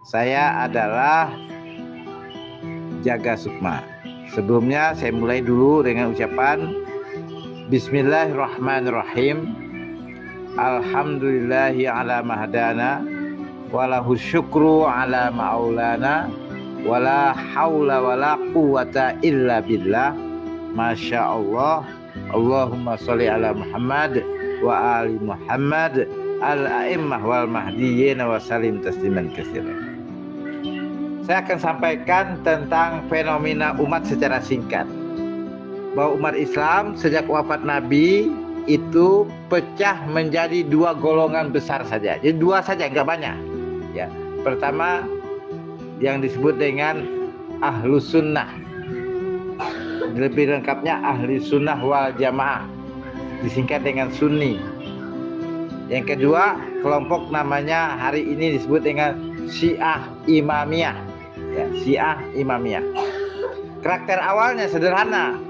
Saya adalah Jaga Sukma. Sebelumnya saya mulai dulu dengan ucapan Bismillahirrahmanirrahim. Alhamdulillahi ala mahdana walahu syukru ala ma'aulana wala hawla wala quwata illa billah. Masya Allah. Allahumma sholli ala Muhammad wa ali Muhammad al-a'immah wal mahdiyyin wa salim tasliman katsiran. Saya akan sampaikan tentang fenomena umat secara singkat. Bahwa umat Islam sejak wafat Nabi itu pecah menjadi dua golongan besar saja. Jadi dua saja, nggak banyak. Ya, pertama yang disebut dengan Ahlus Sunnah. Lebih lengkapnya Ahli Sunnah wal Jamaah, disingkat dengan Sunni. Yang kedua, kelompok namanya hari ini disebut dengan Syiah Imamiyah. Ya, Syiah Imamiyah. Karakter awalnya sederhana.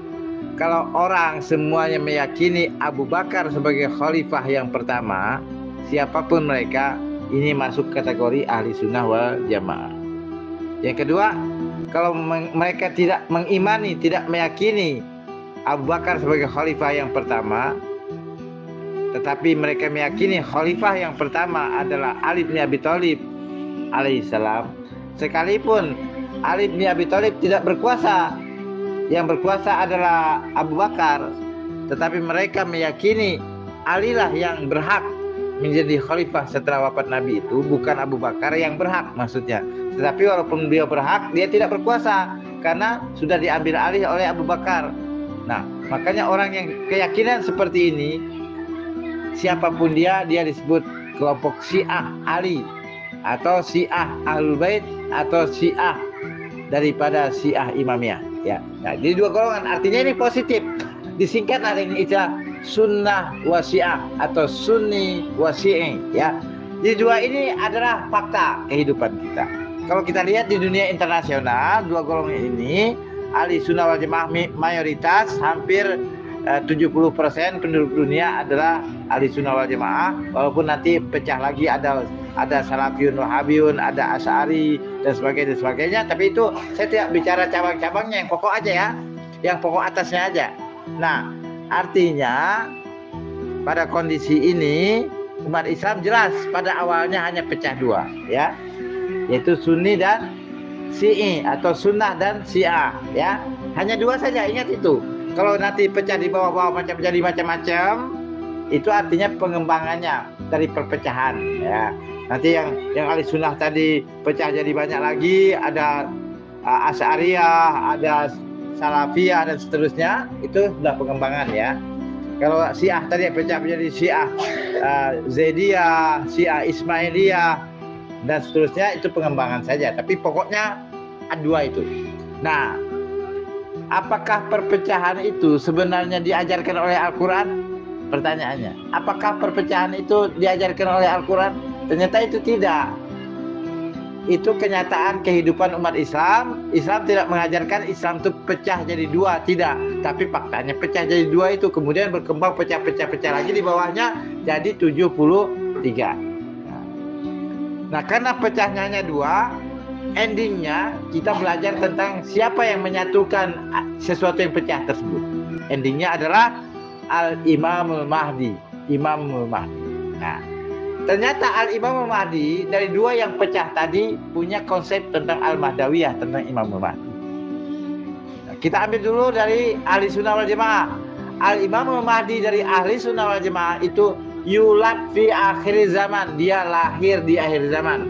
Kalau orang semuanya meyakini Abu Bakar sebagai khalifah yang pertama, siapapun mereka, ini masuk kategori Ahli Sunnah wal Jamaah. Yang kedua, kalau mereka tidak mengimani, tidak meyakini Abu Bakar sebagai khalifah yang pertama, tetapi mereka meyakini khalifah yang pertama adalah Ali bin Abi Thalib alaihissalam, sekalipun Ali bin Abi Thalib tidak berkuasa, yang berkuasa adalah Abu Bakar, tetapi mereka meyakini Ali lah yang berhak menjadi khalifah setelah wafat Nabi itu, bukan Abu Bakar yang berhak maksudnya. Tetapi walaupun beliau berhak, dia tidak berkuasa karena sudah diambil alih oleh Abu Bakar. Nah, makanya orang yang keyakinan seperti ini, siapapun dia disebut kelompok Syiah Ali, atau Syiah Ahlul Bait, atau Syiah daripada Syiah Imamiyah. Ya, nah, jadi dua golongan. Artinya ini positif. Disingkat dengan istilah Sunnah wa Syiah atau Sunni wa Syi'i. Ya, jadi dua ini adalah fakta kehidupan kita. Kalau kita lihat di dunia internasional, dua golongan ini Ahli Sunnah wal Jamaah mayoritas, hampir 70% penduduk dunia adalah Ahli Sunnah wal Jamaah. Walaupun nanti pecah lagi, ada Salafiyun, Wahabiyun, ada Asy'ari dan sebagainya. Tapi itu saya tidak bicara cabang-cabangnya, yang pokok aja ya, yang pokok atasnya aja. Nah, artinya pada kondisi ini umat Islam jelas pada awalnya hanya pecah dua, ya, yaitu Sunni dan Syi'i atau Sunnah dan Syiah, ya, hanya dua saja. Ingat itu. Kalau nanti pecah di bawah-bawah jadi macam-macam, itu artinya pengembangannya dari perpecahan, ya. Nanti yang Ahli Sunnah tadi pecah jadi banyak lagi, ada Asy'ariyah, ada Salafiyah dan seterusnya, itu sudah pengembangan, ya. Kalau Syiah tadi pecah menjadi Syiah Zaidiyah, Syiah Ismailiyah dan seterusnya, itu pengembangan saja. Tapi pokoknya ada dua itu. Nah, apakah perpecahan itu sebenarnya diajarkan oleh Al-Quran? Pertanyaannya, apakah perpecahan itu diajarkan oleh Al-Quran? Ternyata itu tidak. Itu kenyataan kehidupan umat Islam. Islam tidak mengajarkan Islam itu pecah jadi dua, tidak. Tapi faktanya pecah jadi dua itu kemudian berkembang pecah-pecah lagi di bawahnya jadi 73. Nah, karena pecahnya hanya dua, endingnya kita belajar tentang siapa yang menyatukan sesuatu yang pecah tersebut. Endingnya adalah Al-Imamul Mahdi, Imamul Mahdi. Nah, ternyata Al-Imamul Mahdi dari dua yang pecah tadi punya konsep tentang Al-Mahdawiyah, tentang Imamul Mahdi. Nah, kita ambil dulu dari Ahli Sunnah wal Jamaah. Al-Imamul Mahdi dari Ahli Sunnah wal Jamaah itu yulad fi akhir zaman, dia lahir di akhir zaman.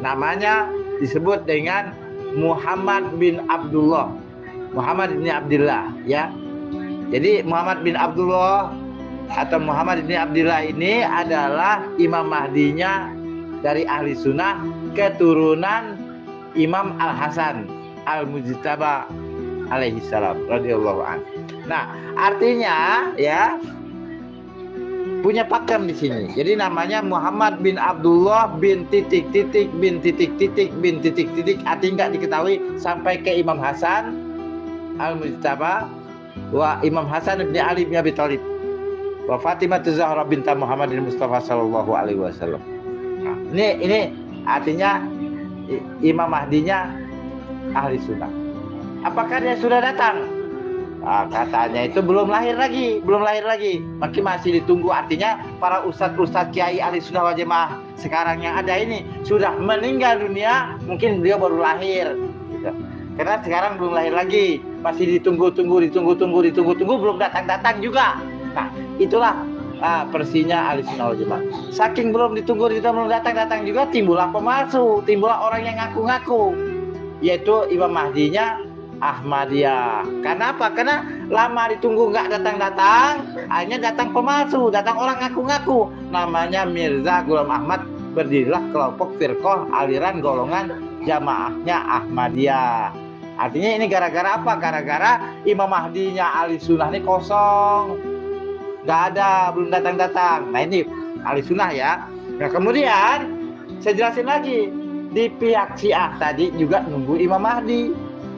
Namanya disebut dengan Muhammad bin Abdullah, Muhammad bin Abdullah, ya. Jadi Muhammad bin Abdullah atau Muhammad bin Abdullah ini adalah Imam Mahdinya dari Ahli Sunnah, keturunan Imam Al-Hasan Al-Mujtaba alaihissalam radhiyallahu anhu. Nah, artinya ya punya pakem di sini. Jadi namanya Muhammad bin Abdullah bin titik-titik bin titik-titik bin titik-titik, artinya nggak diketahui sampai ke Imam Hasan Al-Mujtaba wa Imam Hasan bin Ali bin Abi Thalib wa Fatimah Zahra binta Muhammadin Mustafa sallallahu alaihi wasallam. Nah, ini artinya Imam Mahdinya ahli sunnah. Apakah dia sudah datang? Nah, katanya itu belum lahir lagi. Masih ditunggu. Artinya para ustadz kiai ahli sunnah wal jamaah sekarang yang ada ini sudah meninggal dunia, mungkin dia baru lahir. Gitu. Karena sekarang belum lahir lagi, masih ditunggu, belum datang juga. Nah, itulah versinya ahli sunnah wal jamaah. Saking belum ditunggu, belum datang juga, timbullah pemalsu, timbullah orang yang ngaku-ngaku, yaitu Imam Mahdinya Ahmadiyah. Kenapa? Karena lama ditunggu nggak datang, akhirnya datang pemalsu, datang orang ngaku-ngaku. Namanya Mirza Ghulam Ahmad, berdirilah kelompok firqah aliran golongan jamaahnya Ahmadiyah. Artinya ini gara-gara apa? Gara-gara Imam Mahdinya ahli sunnah ini kosong, nggak ada, belum datang. Nah ini ahli sunnah ya. Nah kemudian saya jelasin lagi, di pihak Syiah tadi juga nunggu Imam Mahdi.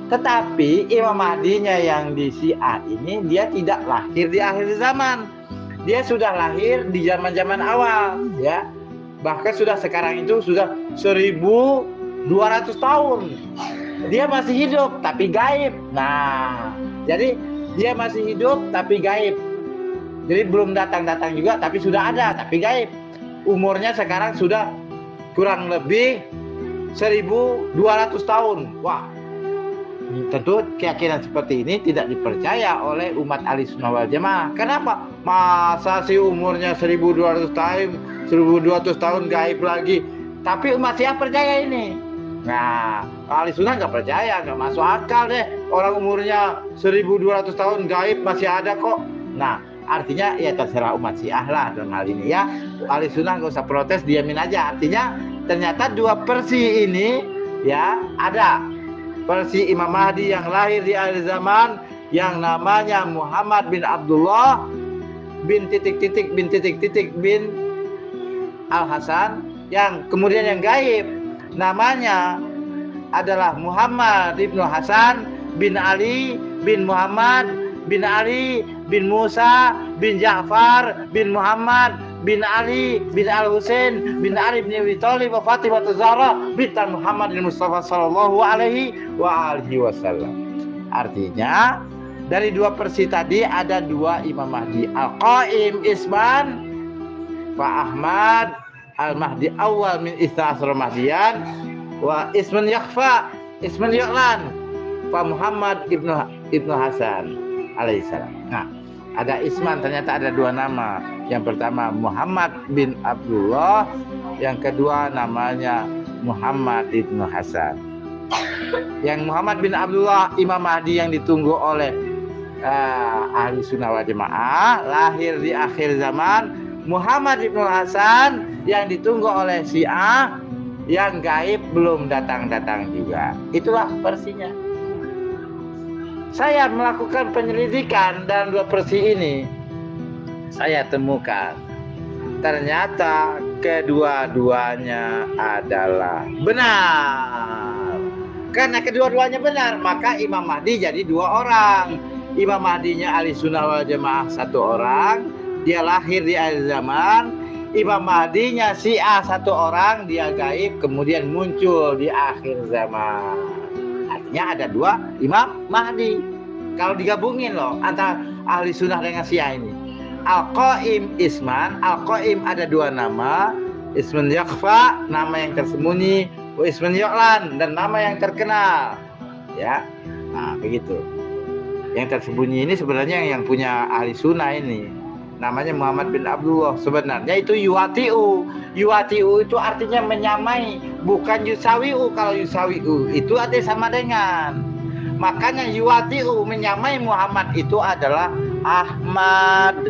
Tetapi Imam Mahdinya yang di Syiah ini dia tidak lahir di akhir zaman. Dia sudah lahir di zaman-zaman awal ya. Bahkan sekarang itu sudah 1200 tahun. Dia masih hidup tapi gaib. Nah, jadi dia masih hidup tapi gaib. Jadi belum datang juga tapi sudah ada tapi gaib. Umurnya sekarang sudah kurang lebih 1200 tahun. Wah, tentu keyakinan seperti ini tidak dipercaya oleh umat ahli sunnah wal jamaah. Kenapa? Masa sih umurnya 1200 tahun gaib lagi, tapi umat Syiah percaya ini. Nah, ahli sunnah nggak percaya, nggak masuk akal deh. Orang umurnya 1200 tahun gaib masih ada kok. Nah, artinya ya terserah umat Syiah lah dalam hal ini ya. Ahli sunnah nggak usah protes, diamin aja. Artinya ternyata dua versi ini ya ada. Versi Imam Mahdi yang lahir di akhir zaman yang namanya Muhammad bin Abdullah bin bin Al-Hasan, yang kemudian yang gaib namanya adalah Muhammad ibnu Hasan bin Ali bin Muhammad bin Ali bin Musa bin Ja'far bin Muhammad bin Ali bin Al-Husain bin Ali bin Abi Thalib wa Fatimah Zahra bintan Muhammad bin Mustafa sallallahu alaihi wasallam. Artinya dari dua versi tadi ada dua Imam Mahdi, Al-Qaim Isman Fa Ahmad Al-Mahdi awal min Isra Mahdiyan wa Isman Yakhfa Isman Yu'lan Fa Muhammad ibnu Hasan alaihissalam. Nah, ada Isman, ternyata ada dua nama. Yang pertama Muhammad bin Abdullah, yang kedua namanya Muhammad ibnu Hasan. Yang Muhammad bin Abdullah Imam Mahdi yang ditunggu oleh ahli sunnah wal jamaah, lahir di akhir zaman. Muhammad ibnu Hasan yang ditunggu oleh Syiah, yang gaib belum datang juga. Itulah versinya. Saya melakukan penyelidikan dalam dua versi ini, saya temukan ternyata kedua-duanya adalah benar. Karena kedua-duanya benar, maka Imam Mahdi jadi dua orang. Imam Mahdinya ahli sunnah wal jamaah satu orang, dia lahir di akhir zaman. Imam Mahdinya Syiah satu orang, dia gaib kemudian muncul di akhir zaman. Artinya ada dua Imam Mahdi. Kalau digabungin loh antara ahli sunnah dengan Syiah ini, Al-Qaim Isman, Al-Qaim ada dua nama, Isman Yakhfa nama yang tersembunyi, Isman Yu'lan dan nama yang terkenal. Ya, nah begitu. Yang tersembunyi ini sebenarnya yang punya ahli sunnah ini, namanya Muhammad bin Abdullah. Sebenarnya itu yuwatiu. Yuwatiu itu artinya menyamai, bukan yusawiu. Kalau yusawiu itu artinya sama dengan. Makanya yuwatiu, menyamai Muhammad itu adalah Ahmad.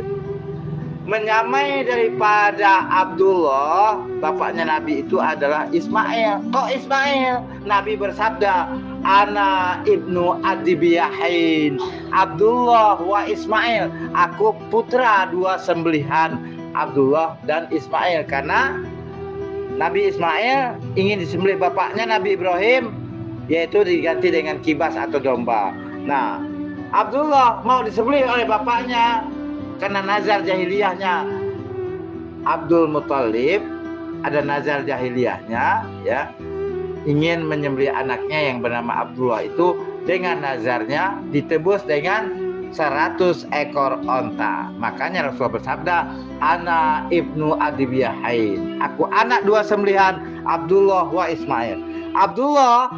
Menyamai daripada Abdullah, bapaknya Nabi itu adalah Ismail. Kok Ismail? Nabi bersabda, Ana ibnu Adibiyahin, Abdullah wa Ismail. Aku putra dua sembelihan, Abdullah dan Ismail. Karena Nabi Ismail ingin disembelih bapaknya Nabi Ibrahim, yaitu diganti dengan kibas atau domba. Nah, Abdullah mau disembelih oleh bapaknya karena nazar jahiliyahnya Abdul Muthalib, ada nazar jahiliyahnya ya. ingin menyembelih anaknya yang bernama Abdullah itu dengan nazarnya ditebus dengan 100 ekor onta. Makanya Rasulullah bersabda, ana ibnu adibiyahain, aku anak dua sembelihan, Abdullah wa Ismail. Abdullah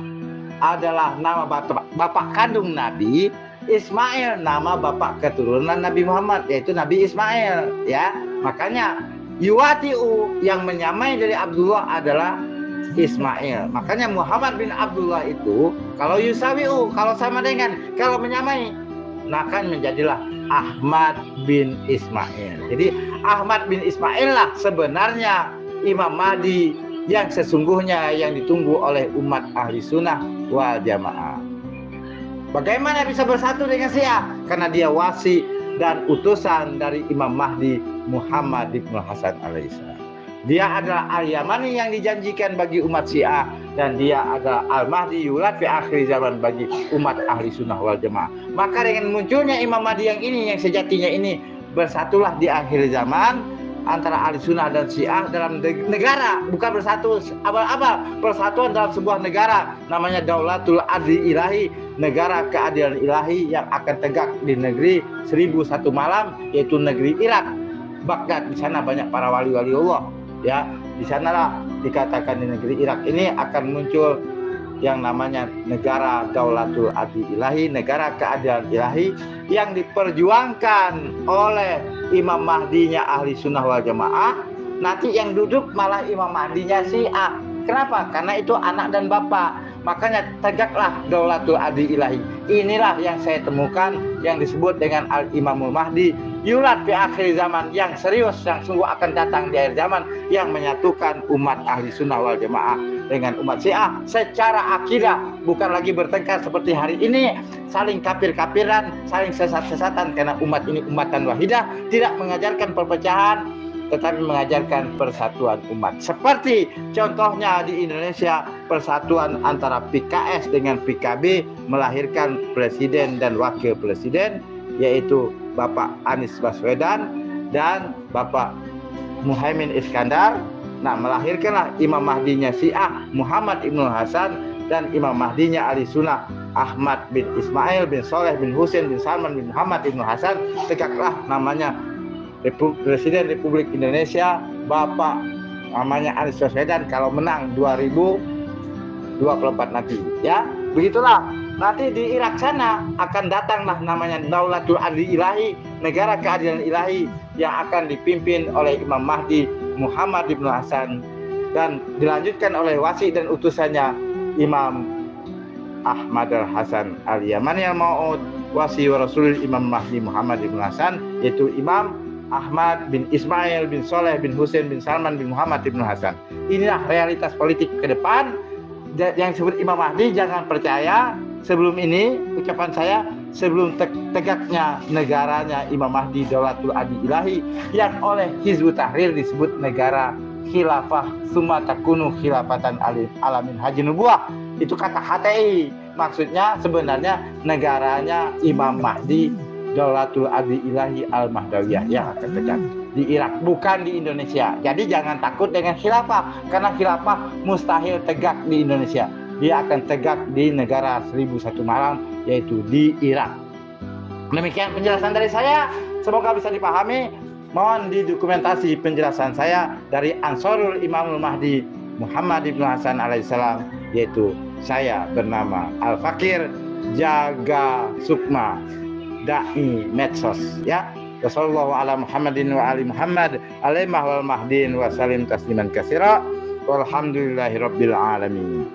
adalah nama bapak kandung Nabi, Ismail nama bapak keturunan Nabi Muhammad, yaitu Nabi Ismail, ya. Makanya yuwatiu, yang menyamai dari Abdullah adalah Ismail. Makanya Muhammad bin Abdullah itu kalau yusawiu, kalau sama dengan, kalau menyamai, maka menjadilah Ahmad bin Ismail. Jadi Ahmad bin Ismail lah sebenarnya Imam Mahdi yang sesungguhnya, yang ditunggu oleh umat ahli sunnah wal jamaah. Bagaimana bisa bersatu dengan Syiah? Karena dia wasi dan utusan dari Imam Mahdi Muhammad bin Hasan alaihissalam. Dia adalah Al-Yamani yang dijanjikan bagi umat Syiah, dan dia adalah Al-Mahdi yulad fi akhir zaman bagi umat ahli sunnah wal jamaah. Maka dengan munculnya Imam Mahdi yang ini, yang sejatinya ini, bersatulah di akhir zaman antara ahli sunnah dan Syiah dalam negara. Bukan bersatu abal-abal, persatuan dalam sebuah negara, namanya Daulatul Adli Ilahi, negara keadilan ilahi yang akan tegak di negeri 1001 malam, yaitu negeri Irak, Baghdad. Di sana banyak para wali-wali Allah, ya. Di sanalah dikatakan di negeri Irak ini akan muncul yang namanya negara Daulatul Adli Ilahi, negara keadilan ilahi, yang diperjuangkan oleh Imam Mahdinya ahli sunnah wal jamaah. Nanti yang duduk malah Imam Mahdinya Syiah. Kenapa? Karena itu anak dan bapak. Makanya tegaklah Daulatul Adli Ilahi. Inilah yang saya temukan yang disebut dengan Al-Imamul Mahdi yulad fi akhir zaman, yang serius, yang sungguh akan datang di akhir zaman, yang menyatukan umat ahli sunnah wal jamaah dengan umat Syiah secara akidah, bukan lagi bertengkar seperti hari ini, saling kafir-kafiran, saling sesat-sesatan, karena umat ini umatan wahidah, tidak mengajarkan perpecahan, tetapi mengajarkan persatuan umat. Seperti contohnya di Indonesia, persatuan antara PKS dengan PKB melahirkan presiden dan wakil presiden, yaitu Bapak Anies Baswedan dan Bapak Muhaimin Iskandar. Nah, melahirkanlah Imam Mahdinya Syiah Muhammad Ibnu Hasan dan Imam Mahdinya ahli sunnah Ahmad bin Ismail bin Soleh bin Husain bin Salman bin Muhammad Ibnu Hasan. Tegaklah namanya Presiden Republik Indonesia, Bapak namanya Anies Baswedan, kalau menang 2024 nanti, ya. Begitulah. Nanti di Irak sana akan datanglah namanya Daulatul Adli Ilahi, negara keadilan ilahi, yang akan dipimpin oleh Imam Mahdi Muhammad bin Hasan, dan dilanjutkan oleh wasi dan utusannya Imam Ahmad al-Hasan al-Yamani al-Ma'ud, wasi wa rasul Imam Mahdi Muhammad bin Hasan, yaitu Imam Ahmad bin Ismail bin Soleh bin Husain bin Salman bin Muhammad bin Hasan. Inilah realitas politik ke depan yang disebut Imam Mahdi. Jangan percaya. Sebelum ini, ucapan saya, sebelum tegaknya negaranya Imam Mahdi Daulatul Adli Ilahi, yang oleh Hizbut Tahrir disebut negara khilafah summa takunu khilafatan alamin haji nubuwah. Itu kata HTI. Maksudnya sebenarnya negaranya Imam Mahdi Daulatul Adli Ilahi Al-Mahdawiyah yang akan tegak di Irak, bukan di Indonesia. Jadi jangan takut dengan khilafah, karena khilafah mustahil tegak di Indonesia. Dia akan tegak di negara 1001 malam, yaitu di Irak. Demikian penjelasan dari saya, semoga bisa dipahami. Mohon didokumentasi penjelasan saya dari Ansarul Imamul Mahdi Muhammad bin Hasan alaihissalam, yaitu saya bernama Al-Fakir Jaga Sukma, Da'i Medsos, ya. Wassallallahu ala Muhammadin wa ali Muhammad alaihim wal mahdin wa salim tasliman katsira walhamdulillahi rabbil alamin.